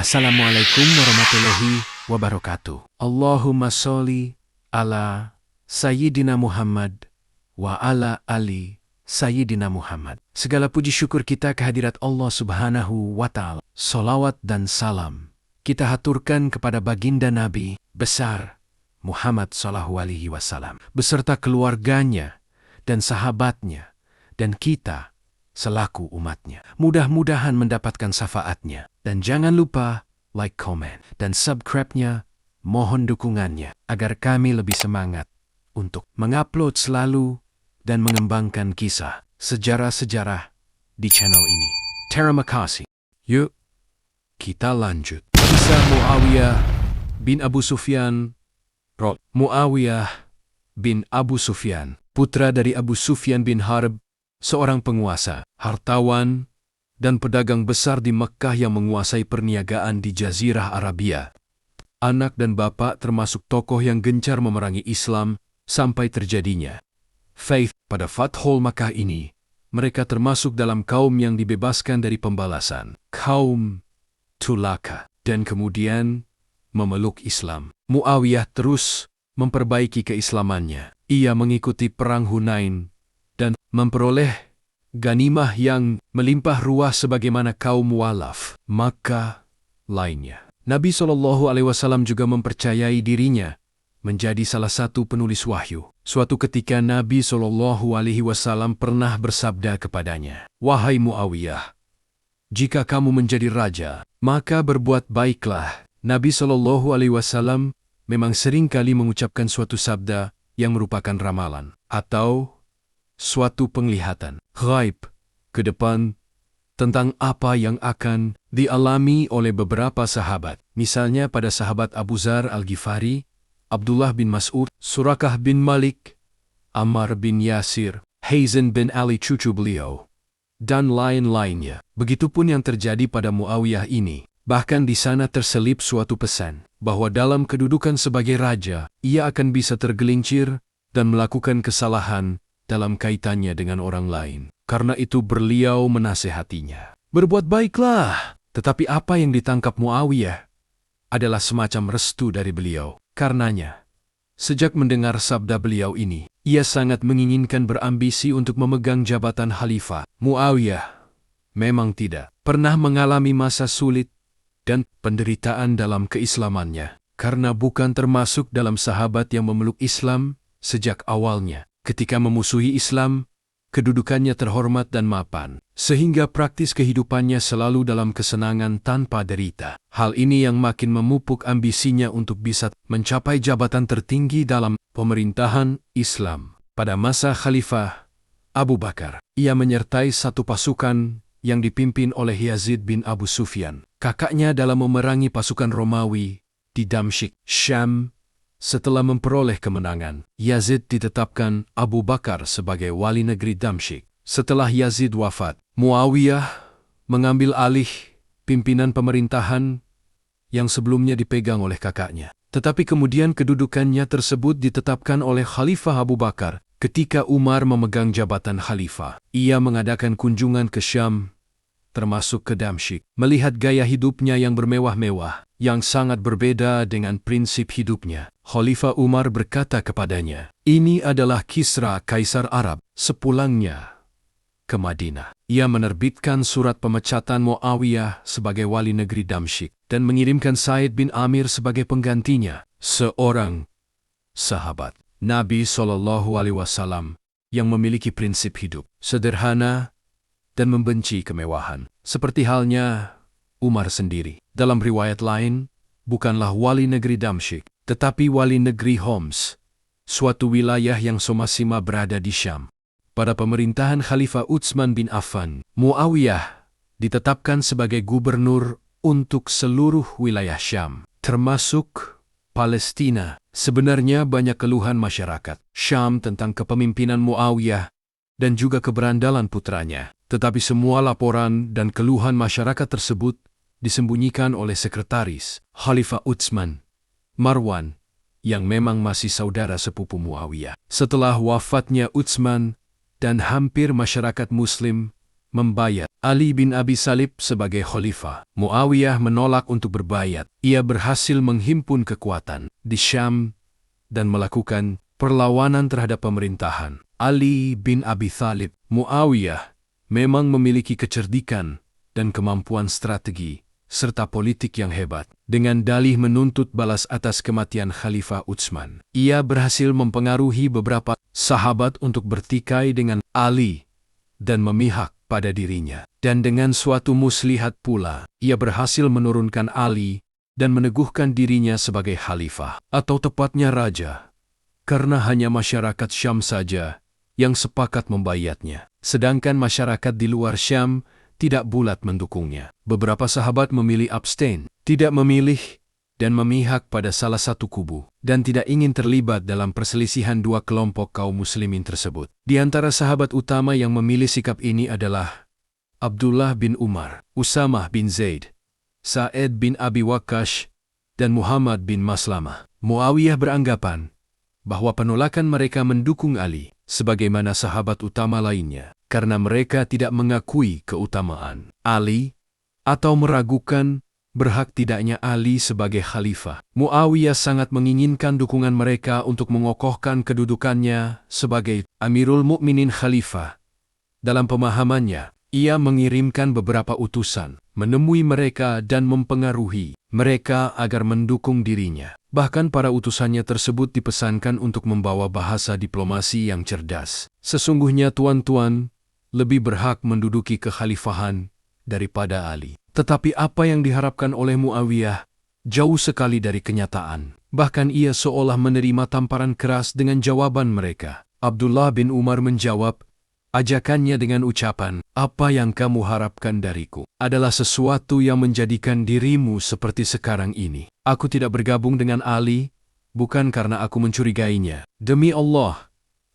Assalamualaikum warahmatullahi wabarakatuh. Allahumma sholli ala Sayyidina Muhammad wa ala ali Sayyidina Muhammad. Segala puji syukur kita kehadirat Allah Subhanahu wa Ta'ala. Salawat dan salam kita haturkan kepada baginda Nabi besar Muhammad sallallahu alaihi wasallam beserta keluarganya dan sahabatnya dan kita selaku umatnya. Mudah-mudahan mendapatkan syafaatnya. Dan jangan lupa like, comment, dan subscribe-nya. Mohon dukungannya agar kami lebih semangat untuk mengupload selalu dan mengembangkan kisah sejarah-sejarah di channel ini. Terima kasih. Yuk, kita lanjut. Kisah Muawiyah bin Abu Sufyan. Muawiyah bin Abu Sufyan, putra dari Abu Sufyan bin Harb, seorang penguasa, hartawan, dan pedagang besar di Mekkah yang menguasai perniagaan di Jazirah Arabia. Anak dan bapak termasuk tokoh yang gencar memerangi Islam sampai terjadinya Faith pada Fathul Makkah ini. Mereka termasuk dalam kaum yang dibebaskan dari pembalasan, kaum Tulaka, dan kemudian memeluk Islam. Muawiyah terus memperbaiki keislamannya. Ia mengikuti perang Hunain dan memperoleh ganimah yang melimpah ruah sebagaimana kaum Walaf, Makkah lainnya. Nabi SAW juga mempercayai dirinya menjadi salah satu penulis wahyu. Suatu ketika Nabi SAW pernah bersabda kepadanya, "Wahai Muawiyah, jika kamu menjadi raja, maka berbuat baiklah." Nabi SAW memang sering kali mengucapkan suatu sabda yang merupakan ramalan atau suatu penglihatan ghaib ke depan tentang apa yang akan dialami oleh beberapa sahabat. Misalnya pada sahabat Abu Dzar Al-Ghifari, Abdullah bin Mas'ud, Surakah bin Malik, Ammar bin Yasir, Hazan bin Ali cucu beliau, dan lain-lainnya. Begitupun yang terjadi pada Muawiyah ini. Bahkan di sana terselip suatu pesan bahwa dalam kedudukan sebagai raja, ia akan bisa tergelincir dan melakukan kesalahan dalam kaitannya dengan orang lain. Karena itu beliau menasehatinya, "Berbuat baiklah." Tetapi apa yang ditangkap Muawiyah adalah semacam restu dari beliau. Karenanya, sejak mendengar sabda beliau ini, ia sangat menginginkan berambisi untuk memegang jabatan khalifah. Muawiyah memang tidak pernah mengalami masa sulit dan penderitaan dalam keislamannya, karena bukan termasuk dalam sahabat yang memeluk Islam sejak awalnya. Ketika memusuhi Islam, kedudukannya terhormat dan mapan, sehingga praktis kehidupannya selalu dalam kesenangan tanpa derita. Hal ini yang makin memupuk ambisinya untuk bisa mencapai jabatan tertinggi dalam pemerintahan Islam. Pada masa Khalifah Abu Bakar, ia menyertai satu pasukan yang dipimpin oleh Yazid bin Abu Sufyan, kakaknya dalam memerangi pasukan Romawi di Damsyik, Syam. Setelah memperoleh kemenangan, Yazid ditetapkan Abu Bakar sebagai wali negeri Damsyik. Setelah Yazid wafat, Muawiyah mengambil alih pimpinan pemerintahan yang sebelumnya dipegang oleh kakaknya. Tetapi kemudian kedudukannya tersebut ditetapkan oleh Khalifah Abu Bakar ketika Umar memegang jabatan khalifah. Ia mengadakan kunjungan ke Syam, termasuk ke Damsyik, melihat gaya hidupnya yang bermewah-mewah, yang sangat berbeda dengan prinsip hidupnya. Khalifah Umar berkata kepadanya, "Ini adalah Kisra, Kaisar Arab, sepulangnya ke Madinah." Ia menerbitkan surat pemecatan Muawiyah sebagai wali negeri Damsyik dan mengirimkan Said bin Amir sebagai penggantinya, seorang sahabat Nabi SAW yang memiliki prinsip hidup sederhana dan membenci kemewahan. Seperti halnya Umar sendiri. Dalam riwayat lain, bukanlah wali negeri Damsyik, tetapi wali negeri Homs, suatu wilayah yang somasima berada di Syam. Pada pemerintahan Khalifah Utsman bin Affan, Muawiyah ditetapkan sebagai gubernur untuk seluruh wilayah Syam, termasuk Palestina. Sebenarnya banyak keluhan masyarakat Syam tentang kepemimpinan Muawiyah dan juga keberandalan putranya. Tetapi semua laporan dan keluhan masyarakat tersebut disembunyikan oleh sekretaris Khalifah Utsman, Marwan, yang memang masih saudara sepupu Muawiyah. Setelah wafatnya Utsman dan hampir masyarakat Muslim membayat Ali bin Abi Thalib sebagai khalifah. Muawiyah menolak untuk berbayat. Ia berhasil menghimpun kekuatan di Syam dan melakukan perlawanan terhadap pemerintahan Ali bin Abi Thalib. Muawiyah memang memiliki kecerdikan dan kemampuan strategi serta politik yang hebat. Dengan dalih menuntut balas atas kematian Khalifah Utsman, ia berhasil mempengaruhi beberapa sahabat untuk bertikai dengan Ali dan memihak pada dirinya. Dan dengan suatu muslihat pula, ia berhasil menurunkan Ali dan meneguhkan dirinya sebagai khalifah, atau tepatnya raja, karena hanya masyarakat Syam saja yang sepakat membayatnya. Sedangkan masyarakat di luar Syam tidak bulat mendukungnya. Beberapa sahabat memilih abstain, tidak memilih dan memihak pada salah satu kubu, dan tidak ingin terlibat dalam perselisihan dua kelompok kaum muslimin tersebut. Di antara sahabat utama yang memilih sikap ini adalah Abdullah bin Umar, Usamah bin Zaid, Sa'id bin Abi Waqqas, dan Muhammad bin Maslamah. Muawiyah beranggapan bahwa penolakan mereka mendukung Ali sebagaimana sahabat utama lainnya, karena mereka tidak mengakui keutamaan Ali atau meragukan berhak tidaknya Ali sebagai khalifah. Muawiyah sangat menginginkan dukungan mereka untuk mengokohkan kedudukannya sebagai Amirul Mukminin Khalifah. Dalam pemahamannya, ia mengirimkan beberapa utusan menemui mereka dan mempengaruhi mereka agar mendukung dirinya. Bahkan para utusannya tersebut dipesankan untuk membawa bahasa diplomasi yang cerdas. Sesungguhnya tuan-tuan lebih berhak menduduki kekhalifahan daripada Ali. Tetapi apa yang diharapkan oleh Muawiyah jauh sekali dari kenyataan. Bahkan ia seolah menerima tamparan keras dengan jawaban mereka. Abdullah bin Umar menjawab ajakannya dengan ucapan, "Apa yang kamu harapkan dariku adalah sesuatu yang menjadikan dirimu seperti sekarang ini. Aku tidak bergabung dengan Ali, bukan karena aku mencurigainya. Demi Allah,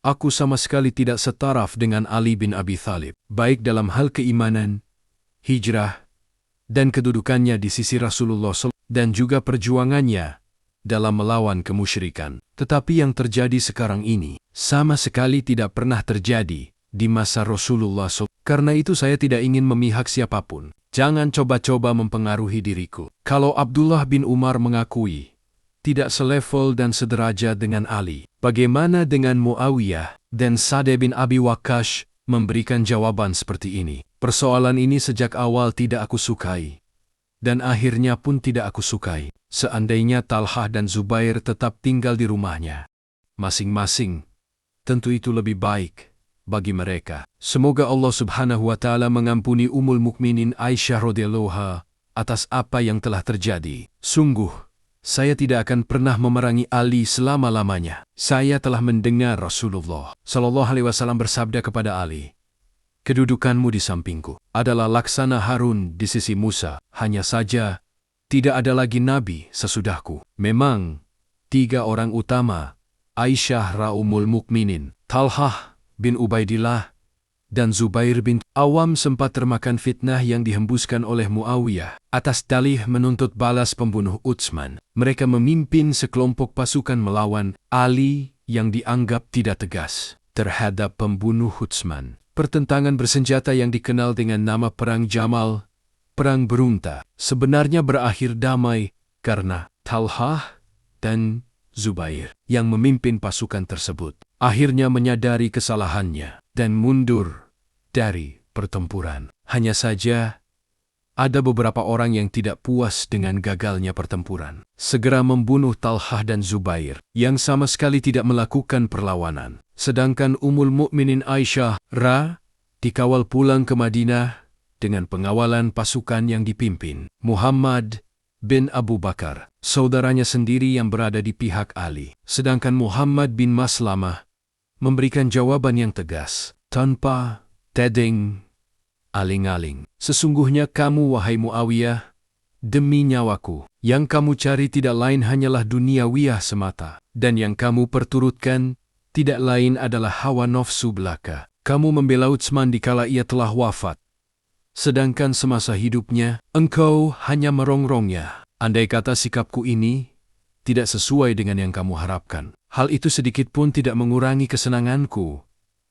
aku sama sekali tidak setaraf dengan Ali bin Abi Thalib, baik dalam hal keimanan, hijrah, dan kedudukannya di sisi Rasulullah SAW, dan juga perjuangannya dalam melawan kemusyrikan. Tetapi yang terjadi sekarang ini sama sekali tidak pernah terjadi di masa Rasulullah SAW. Karena itu saya tidak ingin memihak siapapun. Jangan coba-coba mempengaruhi diriku." Kalau Abdullah bin Umar mengakui tidak selevel dan sederajat dengan Ali, bagaimana dengan Muawiyah? Dan Sa'd bin Abi Waqqas memberikan jawaban seperti ini. "Persoalan ini sejak awal tidak aku sukai, dan akhirnya pun tidak aku sukai. Seandainya Talhah dan Zubair tetap tinggal di rumahnya masing-masing, tentu itu lebih baik bagi mereka. Semoga Allah Subhanahu wa Ta'ala mengampuni Ummul Mukminin Aisyah radhiyallahu anha atas apa yang telah terjadi. Sungguh, saya tidak akan pernah memerangi Ali selama-lamanya. Saya telah mendengar Rasulullah SAW bersabda kepada Ali, 'Kedudukanmu di sampingku adalah laksana Harun di sisi Musa. Hanya saja, tidak ada lagi nabi sesudahku.' Memang, tiga orang utama, Aisyah Ummul Mukminin, Talhah bin Ubaidillah, dan Zubair bin Awam sempat termakan fitnah yang dihembuskan oleh Muawiyah atas dalih menuntut balas pembunuh Utsman. Mereka memimpin sekelompok pasukan melawan Ali yang dianggap tidak tegas terhadap pembunuh Utsman. Pertentangan bersenjata yang dikenal dengan nama Perang Jamal, Perang Berunta, sebenarnya berakhir damai karena Talhah dan Zubair yang memimpin pasukan tersebut akhirnya menyadari kesalahannya dan mundur dari pertempuran. Hanya saja, ada beberapa orang yang tidak puas dengan gagalnya pertempuran, segera membunuh Talhah dan Zubair yang sama sekali tidak melakukan perlawanan. Sedangkan Ummul Mukminin Aisyah dikawal pulang ke Madinah dengan pengawalan pasukan yang dipimpin Muhammad bin Abu Bakar, saudaranya sendiri yang berada di pihak Ali. Sedangkan Muhammad bin Maslamah memberikan jawaban yang tegas, tanpa tedeng, aling-aling. "Sesungguhnya kamu, wahai Muawiyah, demi nyawaku, yang kamu cari tidak lain hanyalah duniawiyah semata, dan yang kamu perturutkan tidak lain adalah hawa nafsu belaka. Kamu membela Utsman dikala ia telah wafat, sedangkan semasa hidupnya, engkau hanya merongrongnya. Andai kata sikapku ini tidak sesuai dengan yang kamu harapkan, hal itu sedikit pun tidak mengurangi kesenanganku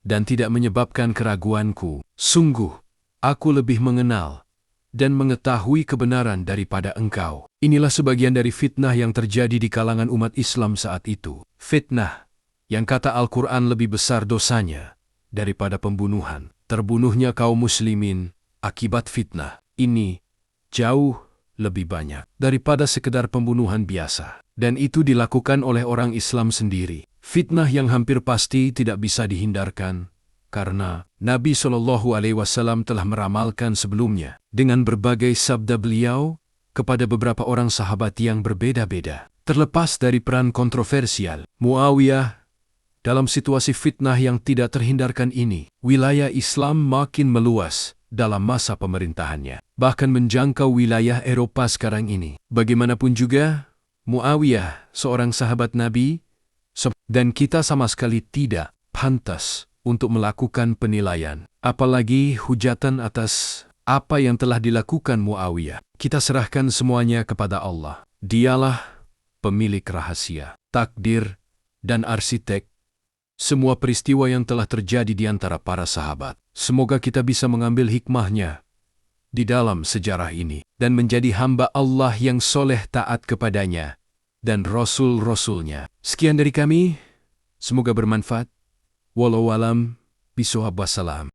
dan tidak menyebabkan keraguanku. Sungguh, Aku lebih mengenal dan mengetahui kebenaran daripada engkau. Inilah sebagian dari fitnah yang terjadi di kalangan umat Islam saat itu. Fitnah yang kata Al-Quran lebih besar dosanya daripada pembunuhan. Terbunuhnya kaum muslimin akibat fitnah ini jauh lebih banyak daripada sekedar pembunuhan biasa. Dan itu dilakukan oleh orang Islam sendiri. Fitnah yang hampir pasti tidak bisa dihindarkan, karena Nabi SAW telah meramalkan sebelumnya dengan berbagai sabda beliau kepada beberapa orang sahabat yang berbeda-beda. Terlepas dari peran kontroversial Muawiyah dalam situasi fitnah yang tidak terhindarkan ini, wilayah Islam makin meluas dalam masa pemerintahannya, bahkan menjangkau wilayah Eropa sekarang ini. Bagaimanapun juga, Muawiyah seorang sahabat Nabi, dan kita sama sekali tidak pantas untuk melakukan penilaian, apalagi hujatan atas apa yang telah dilakukan Muawiyah. Kita serahkan semuanya kepada Allah. Dialah pemilik rahasia, takdir, dan arsitek semua peristiwa yang telah terjadi di antara para sahabat. Semoga kita bisa mengambil hikmahnya di dalam sejarah ini dan menjadi hamba Allah yang soleh taat kepadanya dan Rasul-Rasulnya. Sekian dari kami, semoga bermanfaat. Wallahualam bishawab. Wassalam.